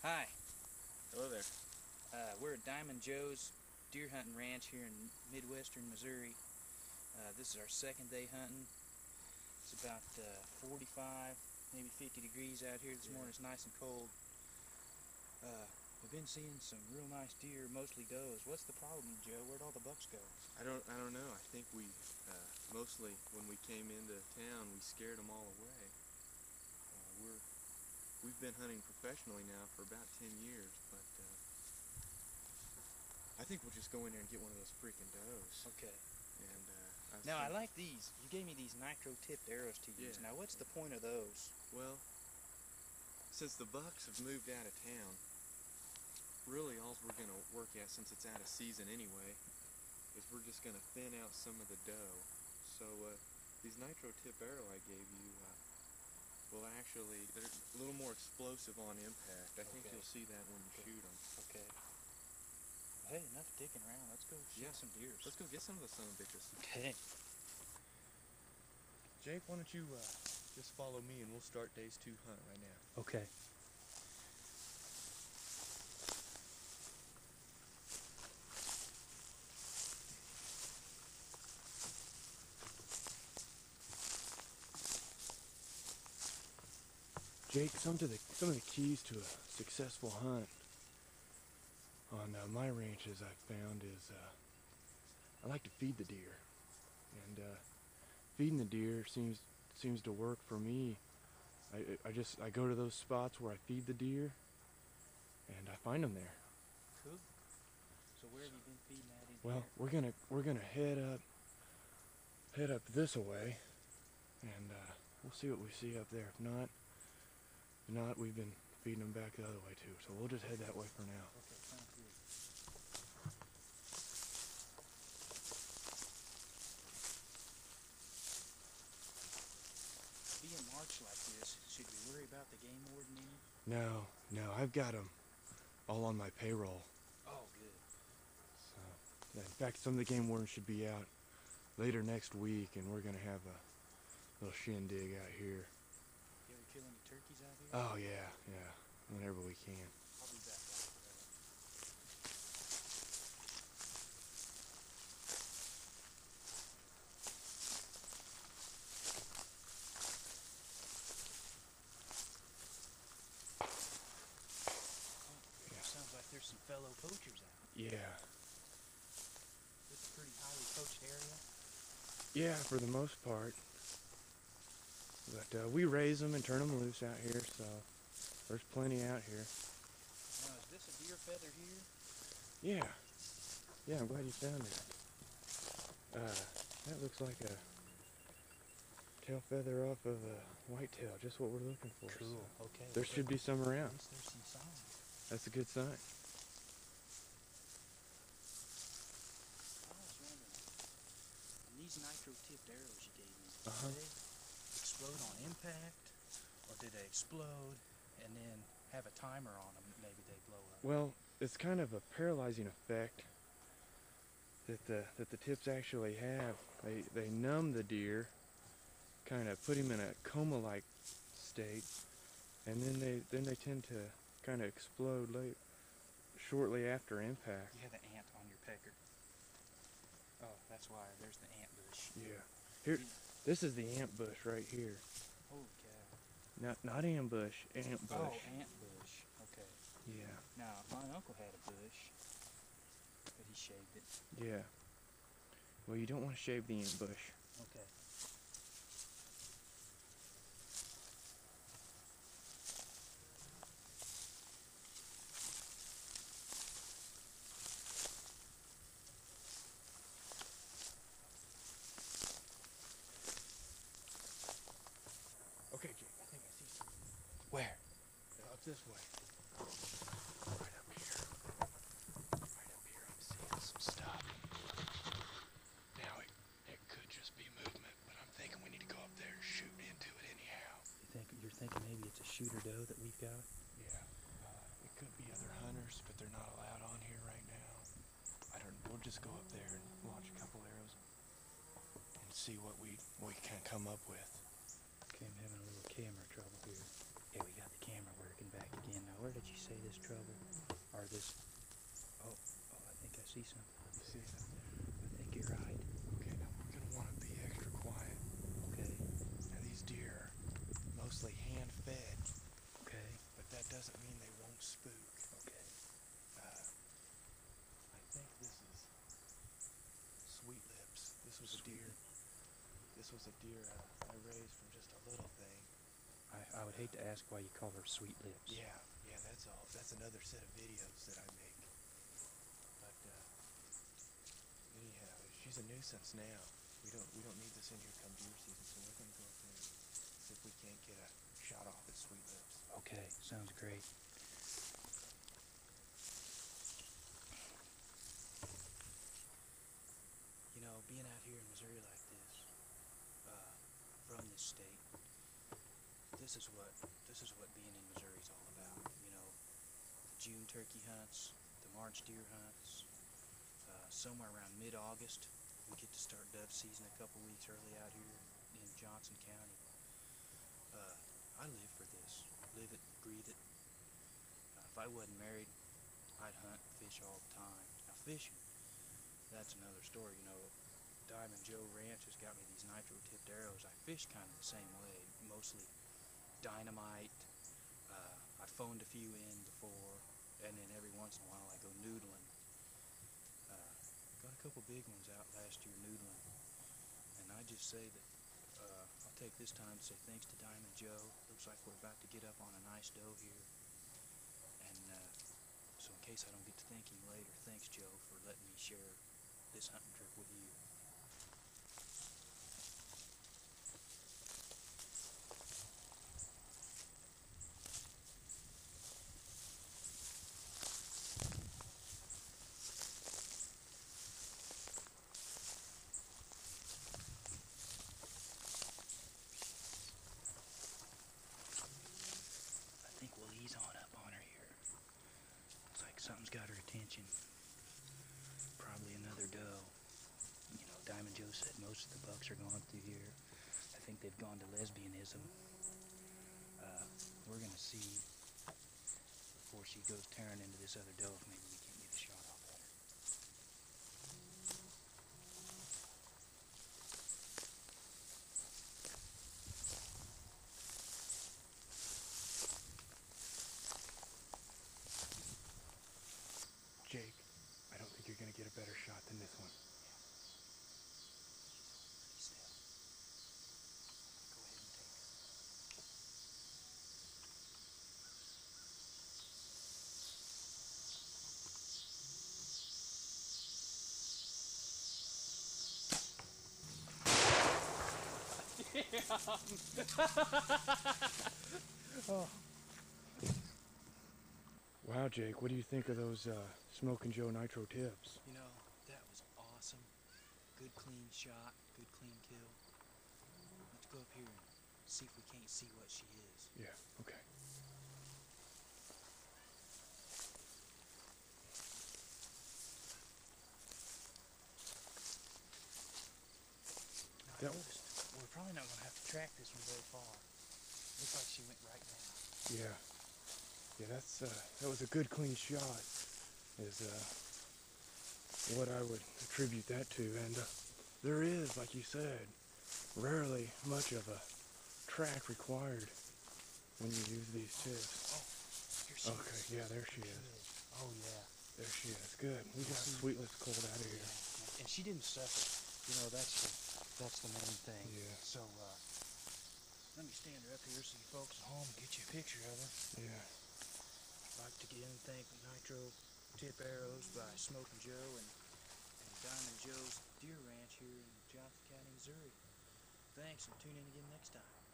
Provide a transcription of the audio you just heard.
Hi, Hello there. we're at Diamond Joe's deer hunting ranch here in midwestern Missouri. This is our second day hunting. It's about 45, maybe 50 degrees out here this morning. It's nice and cold. We've been seeing some real nice deer, mostly does. What's the problem, Joe? Where'd all the bucks go? I don't know. I think we mostly when we came into town, we scared them all away. We've been hunting professionally now for about 10 years, but I think we'll just go in there and get one of those freaking does. Okay. And Now I like these. You gave me these nitro tipped arrows to use. Yeah. Now what's the point of those? Well, since the bucks have moved out of town, really all we're going to work at, since it's out of season anyway, is we're just going to thin out some of the doe. So these nitro tip arrow I gave you will actually, they're a little more explosive on impact. I think you'll see that when you shoot them. Okay. Well, hey, enough dicking around. Let's go shoot some deers. Let's go get some of the son of bitches. Okay. Jake, why don't you just follow me and we'll start Day's 2 hunt right now. Okay. Jake, some of the keys to a successful hunt on my ranches I've found is I like to feed the deer, and feeding the deer seems to work for me. I go to those spots where I feed the deer, and I find them there. Cool. So where have you been feeding that in Well, here? we're gonna head up this way, and we'll see what we see up there. If not, we've been feeding them back the other way too. So we'll just head that way for now. Okay, sounds good. Being March like this, should we worry about the game warden any? No, I've got them all on my payroll. Oh, good. So, in fact, some of the game wardens should be out later next week, and we're gonna have a little shindig out here. You ever kill any turkeys out here? Oh yeah, whenever we can. I'll be back after that. Yeah. Sounds like there's some fellow poachers out. Yeah. It's a pretty highly poached area. Yeah, for the most part. But we raise them and turn them loose out here, so there's plenty out here. Now, is this a deer feather here? Yeah, I'm glad you found that. That looks like a tail feather off of a whitetail, just what we're looking for. Cool, So okay. there should be some At around. least there's some signs. That's a good sign. I was wondering, these nitro tipped arrows you gave me, Uh-huh. do they explode on impact, or do they explode and then have a timer on them, maybe they blow up? Well, it's kind of a paralyzing effect that the tips actually have. They numb the deer, kind of put him in a coma-like state, and then they tend to kind of explode shortly after impact. You have an ant on your pecker. Oh, that's why. There's the ant bush. Yeah. Here, this is the ant bush right here. Holy cow. Not ambush, ant bush. Oh, ant bush. Okay. Yeah. Now, my uncle had a bush, but he shaved it. Yeah. Well, you don't want to shave the ant bush. Okay. Okay, Jake, I think I see something. Where? Up this way. Right up here. Right up here, I'm seeing some stuff. Now, it could just be movement, but I'm thinking we need to go up there and shoot into it anyhow. You're thinking maybe it's a shooter doe that we've got? Yeah. It could be other hunters, but they're not allowed on here right now. We'll just go up there and launch a couple arrows and see what we can come up with. Okay, I'm having a little camera trouble here. Yeah, we got the camera working back again. Now, where did you say this this. Oh, I think I see something. You see it? I think you're right. Okay, now we're gonna want to be extra quiet. Okay. Now these deer are mostly hand-fed, Okay. but that doesn't mean they won't spook. Okay. I think this is Sweet Lips. This was a deer. This was a deer I raised from just a little thing. I would hate to ask why you call her Sweet Lips. Yeah, that's all. That's another set of videos that I make. But anyhow, she's a nuisance now. We don't need this in here come deer season, so we're gonna go up there and see if we can't get a shot off at Sweet Lips. Okay, sounds great. You know, being out here in Missouri like this, from this state, this is what being in Missouri is all about. You know, the June turkey hunts, the March deer hunts. Somewhere around mid-August, we get to start dove season a couple weeks early out here in Johnson County. I live for this. Live it, breathe it. If I wasn't married, I'd hunt and fish all the time. Now fishing, that's another story. You know, Diamond Joe Ranch has got me these nitro-tipped arrows. I fish kind of the same way, mostly dynamite. I phoned a few in before, and then every once in a while I go noodling. Got a couple big ones out last year noodling, and I just say that I'll take this time to say thanks to Diamond Joe. Looks like we're about to get up on a nice doe here, and so in case I don't get to thank him later, thanks Joe for letting me share this hunting trip with you. I think we'll ease on up on her here. Looks like something's got her attention. Probably another doe. You know, Diamond Joe said most of the bucks are gone through here. I think they've gone to lesbianism. We're gonna see before she goes tearing into this other doe if maybe we can get a shot off at her. Jake, I don't think you're gonna get a better shot than this one. Pretty still. Go ahead and take her. Oh. Wow, Jake, what do you think of those Smokin' Joe Nitro tips? You know, that was awesome. Good clean shot, good clean kill. Let's go up here and see if we can't see what she is. Yeah, okay. Now, I noticed we're probably not going to have to track this one very far. Looks like she went right now. Yeah. Yeah, that was a good clean shot, is what I would attribute that to. And there is, like you said, rarely much of a track required when you use these tips. Oh, here she Okay, is. yeah, there she is. Oh, yeah. There she is. Good. We got Sweet Lips cold out of here. Yeah. And she didn't suffer. You know, that's the main thing. Yeah. So, let me stand her up here so you folks at home can get you a picture of her. Yeah. I'd like to again thank Nitro Tip Arrows by Smokin' Joe and Diamond Joe's Deer Ranch here in Johnson County, Missouri. Thanks, and tune in again next time.